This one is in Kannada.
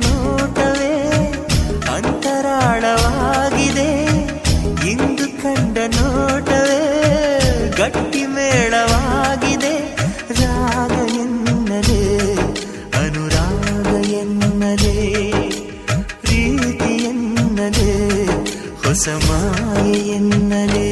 ನೋಟವೇ ಅಂತರಾಳವಾಗಿದೆ, ಇಂದು ಕಂಡ ನೋಟವೇ ಗಟ್ಟಿ ಮೇಳವಾಗಿದೆ. ರಾಗ ಎನ್ನಲೇ ಅನುರಾಗ ಎನ್ನಲೇ ಪ್ರೀತಿ ಎನ್ನಲೇ ಹೊಸ ಮಾಯೆ ಎನ್ನಲೇ.